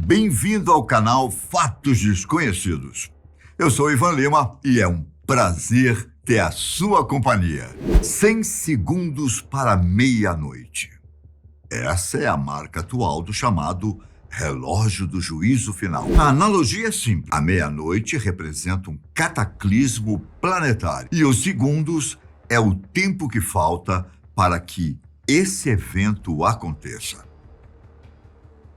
Bem-vindo ao canal Fatos Desconhecidos. Eu sou Ivan Lima e é um prazer ter a sua companhia. 100 segundos para meia-noite. Essa é a marca atual do chamado relógio do juízo final. A analogia é simples. A meia-noite representa um cataclismo planetário e os segundos é o tempo que falta para que esse evento aconteça.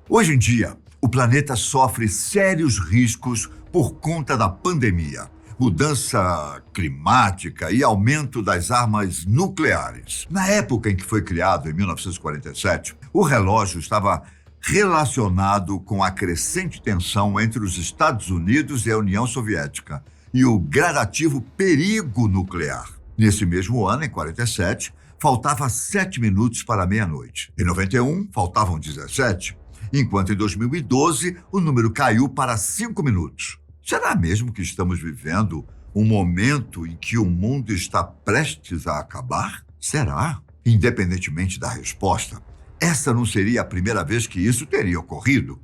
Hoje em dia, o planeta sofre sérios riscos por conta da pandemia, mudança climática e aumento das armas nucleares. Na época em que foi criado, em 1947, o relógio estava relacionado com a crescente tensão entre os Estados Unidos e a União Soviética e o gradativo perigo nuclear. Nesse mesmo ano, em 47, faltava 7 minutos para a meia-noite. Em 91, faltavam 17, enquanto em 2012 o número caiu para 5 minutos. Será mesmo que estamos vivendo um momento em que o mundo está prestes a acabar? Será? Independentemente da resposta, essa não seria a primeira vez que isso teria ocorrido.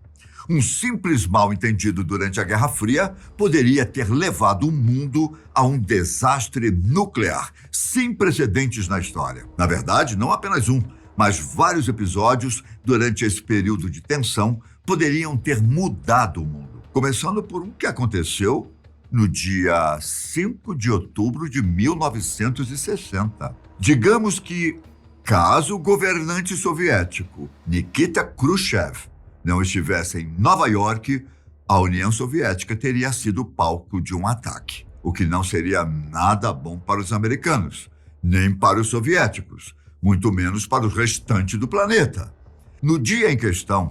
Um simples mal-entendido durante a Guerra Fria poderia ter levado o mundo a um desastre nuclear sem precedentes na história. Na verdade, não apenas um, mas vários episódios durante esse período de tensão poderiam ter mudado o mundo. Começando por um que aconteceu no dia 5 de outubro de 1960. Digamos que, caso o governante soviético Nikita Khrushchev não estivesse em Nova York, a União Soviética teria sido palco de um ataque, o que não seria nada bom para os americanos, nem para os soviéticos, muito menos para o restante do planeta. No dia em questão,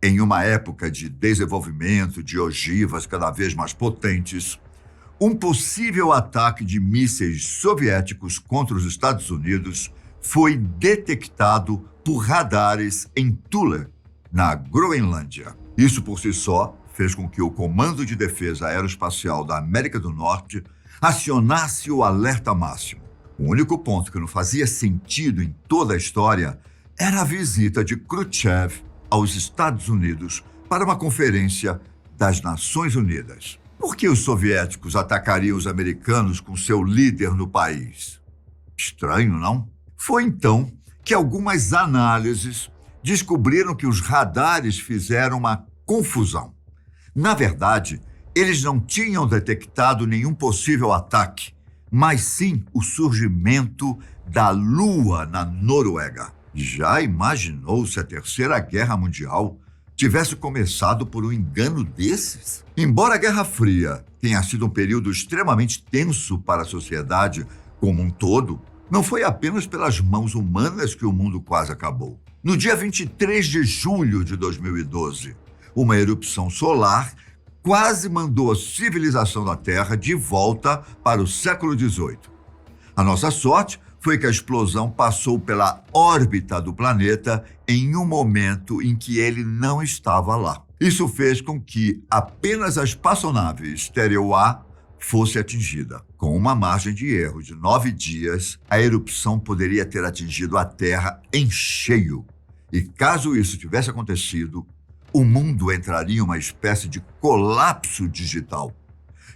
em uma época de desenvolvimento de ogivas cada vez mais potentes, um possível ataque de mísseis soviéticos contra os Estados Unidos foi detectado por radares em Thule, na Groenlândia. Isso por si só fez com que o Comando de Defesa Aeroespacial da América do Norte acionasse o alerta máximo. O único ponto que não fazia sentido em toda a história era a visita de Khrushchev aos Estados Unidos para uma conferência das Nações Unidas. Por que os soviéticos atacariam os americanos com seu líder no país? Estranho, não? Foi então que algumas análises descobriram que os radares fizeram uma confusão. Na verdade, eles não tinham detectado nenhum possível ataque, mas sim o surgimento da Lua na Noruega. Já imaginou se a Terceira Guerra Mundial tivesse começado por um engano desses? Embora a Guerra Fria tenha sido um período extremamente tenso para a sociedade como um todo, não foi apenas pelas mãos humanas que o mundo quase acabou. No dia 23 de julho de 2012, uma erupção solar quase mandou a civilização da Terra de volta para o século XVIII. A nossa sorte foi que a explosão passou pela órbita do planeta em um momento em que ele não estava lá. Isso fez com que apenas a espaçonave Stereo A fosse atingida. Com uma margem de erro de 9 dias, a erupção poderia ter atingido a Terra em cheio. E caso isso tivesse acontecido, o mundo entraria em uma espécie de colapso digital.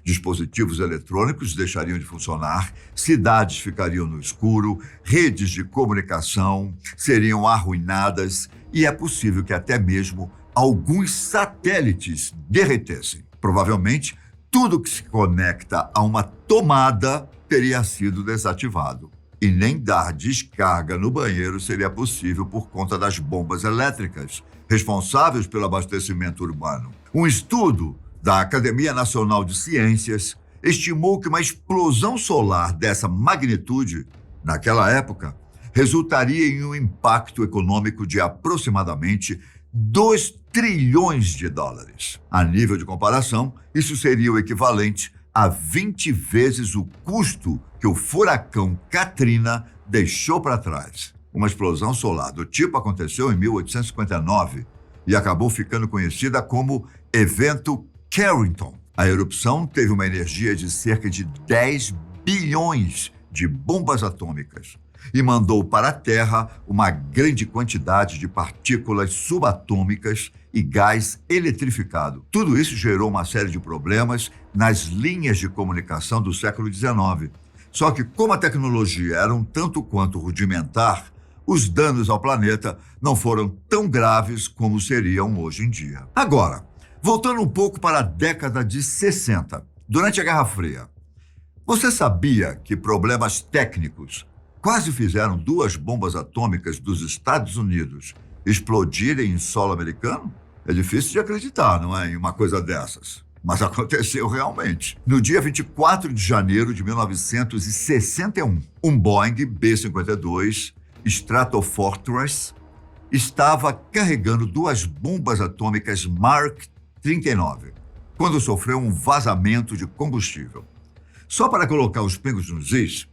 Dispositivos eletrônicos deixariam de funcionar, cidades ficariam no escuro, redes de comunicação seriam arruinadas e é possível que até mesmo alguns satélites derretessem. Provavelmente, tudo que se conecta a uma tomada teria sido desativado. E nem dar descarga no banheiro seria possível por conta das bombas elétricas, responsáveis pelo abastecimento urbano. Um estudo da Academia Nacional de Ciências estimou que uma explosão solar dessa magnitude, naquela época, resultaria em um impacto econômico de aproximadamente 2 trilhões de dólares. A nível de comparação, isso seria o equivalente a 20 vezes o custo que o furacão Katrina deixou para trás. Uma explosão solar do tipo aconteceu em 1859 e acabou ficando conhecida como Evento Carrington. A erupção teve uma energia de cerca de 10 bilhões de bombas atômicas, e mandou para a Terra uma grande quantidade de partículas subatômicas e gás eletrificado. Tudo isso gerou uma série de problemas nas linhas de comunicação do século XIX. Só que, como a tecnologia era um tanto quanto rudimentar, os danos ao planeta não foram tão graves como seriam hoje em dia. Agora, voltando um pouco para a década de 60, durante a Guerra Fria, você sabia que problemas técnicos quase fizeram 2 bombas atômicas dos Estados Unidos explodirem em solo americano? É difícil de acreditar, não é, em uma coisa dessas. Mas aconteceu realmente. No dia 24 de janeiro de 1961, um Boeing B-52 Stratofortress estava carregando 2 bombas atômicas Mark 39, quando sofreu um vazamento de combustível. Só para colocar os pingos nos is,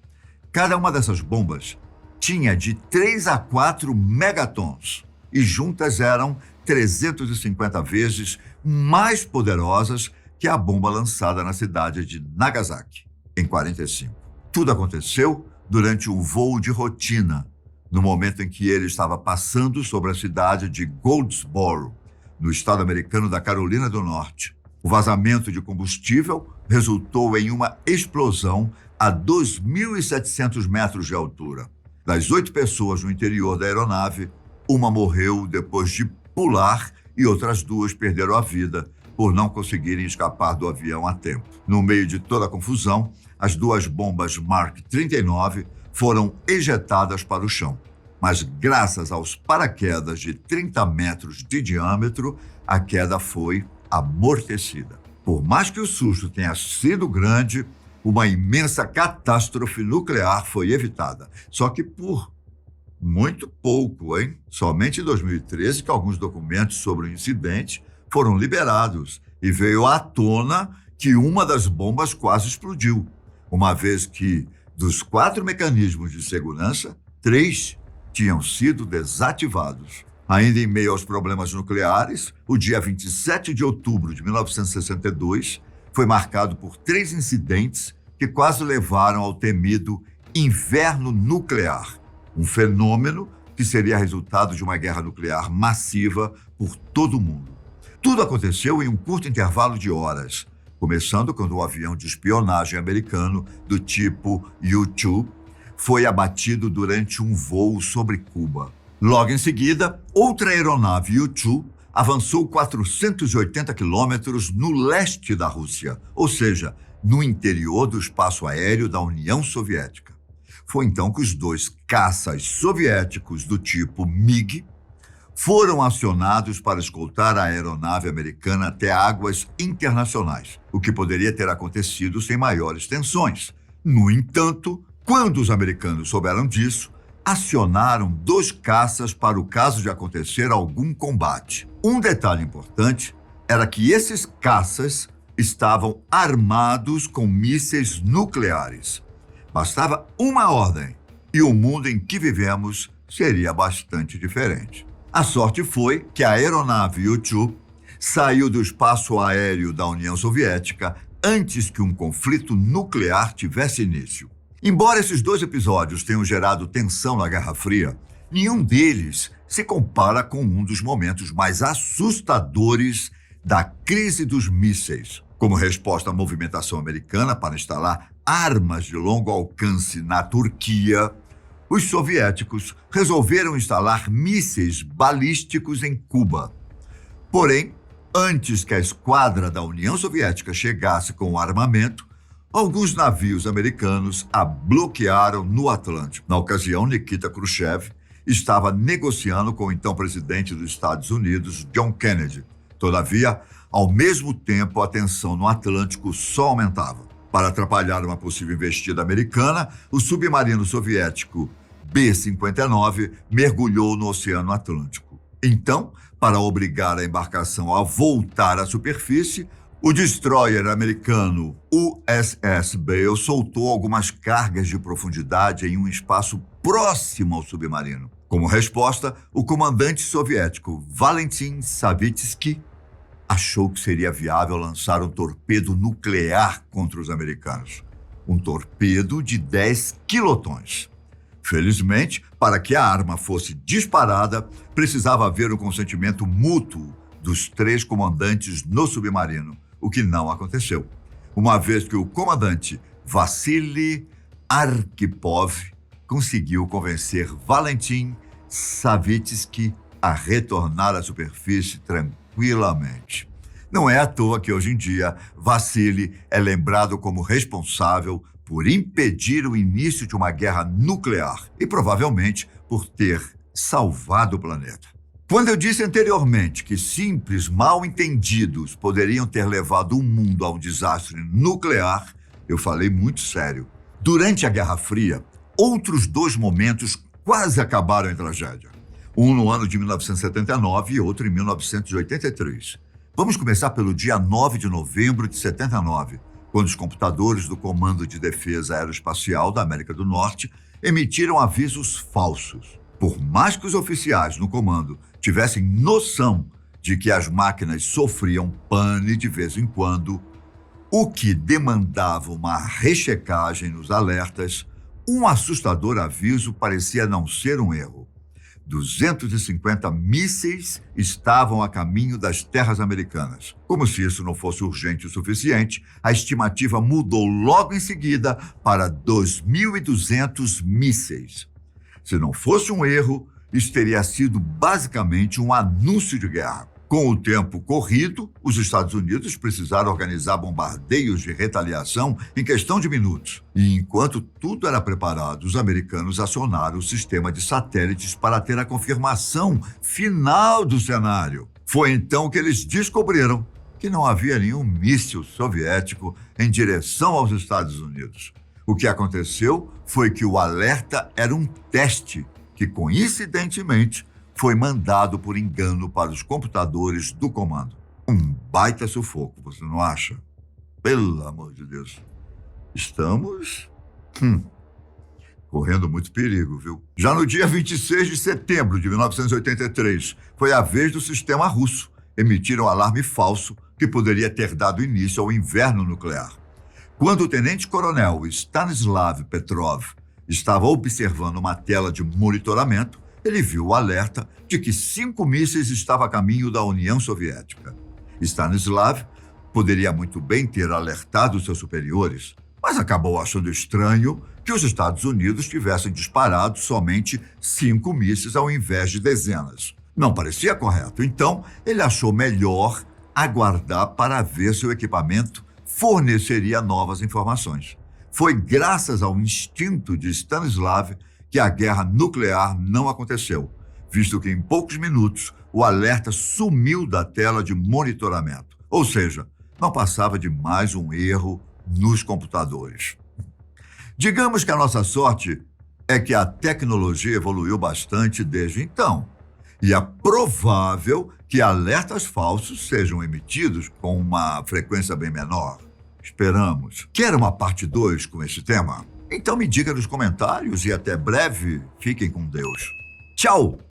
cada uma dessas bombas tinha de 3 a 4 megatons e juntas eram 350 vezes mais poderosas que a bomba lançada na cidade de Nagasaki, em 45. Tudo aconteceu durante um voo de rotina, no momento em que ele estava passando sobre a cidade de Goldsboro, no estado americano da Carolina do Norte. O vazamento de combustível resultou em uma explosão a 2.700 metros de altura. Das 8 pessoas no interior da aeronave, uma morreu depois de pular e outras 2 perderam a vida por não conseguirem escapar do avião a tempo. No meio de toda a confusão, as 2 bombas Mark 39 foram ejetadas para o chão. Mas graças aos paraquedas de 30 metros de diâmetro, a queda foi amortecida. Por mais que o susto tenha sido grande, uma imensa catástrofe nuclear foi evitada. Só que por muito pouco, hein? Somente em 2013 que alguns documentos sobre o incidente foram liberados e veio à tona que uma das bombas quase explodiu, uma vez que, dos 4 mecanismos de segurança, 3 tinham sido desativados. Ainda em meio aos problemas nucleares, o dia 27 de outubro de 1962 foi marcado por 3 incidentes que quase levaram ao temido inverno nuclear, um fenômeno que seria resultado de uma guerra nuclear massiva por todo o mundo. Tudo aconteceu em um curto intervalo de horas, começando quando o avião de espionagem americano do tipo U-2 foi abatido durante um voo sobre Cuba. Logo em seguida, outra aeronave U-2 avançou 480 quilômetros no leste da Rússia, ou seja, no interior do espaço aéreo da União Soviética. Foi então que os 2 caças soviéticos do tipo MiG foram acionados para escoltar a aeronave americana até águas internacionais, o que poderia ter acontecido sem maiores tensões. No entanto, quando os americanos souberam disso, acionaram 2 caças para o caso de acontecer algum combate. Um detalhe importante era que esses caças estavam armados com mísseis nucleares. Bastava uma ordem e o mundo em que vivemos seria bastante diferente. A sorte foi que a aeronave U-2 saiu do espaço aéreo da União Soviética antes que um conflito nuclear tivesse início. Embora esses 2 episódios tenham gerado tensão na Guerra Fria, nenhum deles se compara com um dos momentos mais assustadores da crise dos mísseis. Como resposta à movimentação americana para instalar armas de longo alcance na Turquia, os soviéticos resolveram instalar mísseis balísticos em Cuba. Porém, antes que a esquadra da União Soviética chegasse com o armamento, alguns navios americanos a bloquearam no Atlântico. Na ocasião, Nikita Khrushchev estava negociando com o então presidente dos Estados Unidos, John Kennedy. Todavia, ao mesmo tempo, a tensão no Atlântico só aumentava. Para atrapalhar uma possível investida americana, o submarino soviético B-59 mergulhou no Oceano Atlântico. Então, para obrigar a embarcação a voltar à superfície, o destroyer americano USS Bale soltou algumas cargas de profundidade em um espaço próximo ao submarino. Como resposta, o comandante soviético Valentin Savitsky achou que seria viável lançar um torpedo nuclear contra os americanos. Um torpedo de 10 quilotons. Felizmente, para que a arma fosse disparada, precisava haver um consentimento mútuo dos 3 comandantes no submarino, o que não aconteceu, uma vez que o comandante Vassili Arkhipov conseguiu convencer Valentin Savitsky a retornar à superfície tranquilamente. Não é à toa que, hoje em dia, Vassili é lembrado como responsável por impedir o início de uma guerra nuclear e, provavelmente, por ter salvado o planeta. Quando eu disse anteriormente que simples mal-entendidos poderiam ter levado o mundo a um desastre nuclear, eu falei muito sério. Durante a Guerra Fria, outros 2 momentos quase acabaram em tragédia. Um no ano de 1979 e outro em 1983. Vamos começar pelo dia 9 de novembro de 79, quando os computadores do Comando de Defesa Aeroespacial da América do Norte emitiram avisos falsos. Por mais que os oficiais no comando tivessem noção de que as máquinas sofriam pane de vez em quando, o que demandava uma rechecagem nos alertas, um assustador aviso parecia não ser um erro. 250 mísseis estavam a caminho das terras americanas. Como se isso não fosse urgente o suficiente, a estimativa mudou logo em seguida para 2.200 mísseis. Se não fosse um erro, isso teria sido basicamente um anúncio de guerra. Com o tempo corrido, os Estados Unidos precisaram organizar bombardeios de retaliação em questão de minutos. E enquanto tudo era preparado, os americanos acionaram o sistema de satélites para ter a confirmação final do cenário. Foi então que eles descobriram que não havia nenhum míssil soviético em direção aos Estados Unidos. O que aconteceu foi que o alerta era um teste que, coincidentemente, foi mandado por engano para os computadores do comando. Um baita sufoco, você não acha? Pelo amor de Deus. Estamos correndo muito perigo, viu? Já no dia 26 de setembro de 1983, foi a vez do sistema russo emitir um alarme falso que poderia ter dado início ao inverno nuclear. Quando o tenente-coronel Stanislav Petrov estava observando uma tela de monitoramento, ele viu o alerta de que 5 mísseis estavam a caminho da União Soviética. Stanislav poderia muito bem ter alertado seus superiores, mas acabou achando estranho que os Estados Unidos tivessem disparado somente 5 mísseis ao invés de dezenas. Não parecia correto, então ele achou melhor aguardar para ver se o equipamento forneceria novas informações. Foi graças ao instinto de Stanislav que a guerra nuclear não aconteceu, visto que em poucos minutos o alerta sumiu da tela de monitoramento. Ou seja, não passava de mais um erro nos computadores. Digamos que a nossa sorte é que a tecnologia evoluiu bastante desde então, e é provável que alertas falsos sejam emitidos com uma frequência bem menor. Esperamos. Quer uma parte 2 com esse tema? Então me diga nos comentários e até breve. Fiquem com Deus. Tchau!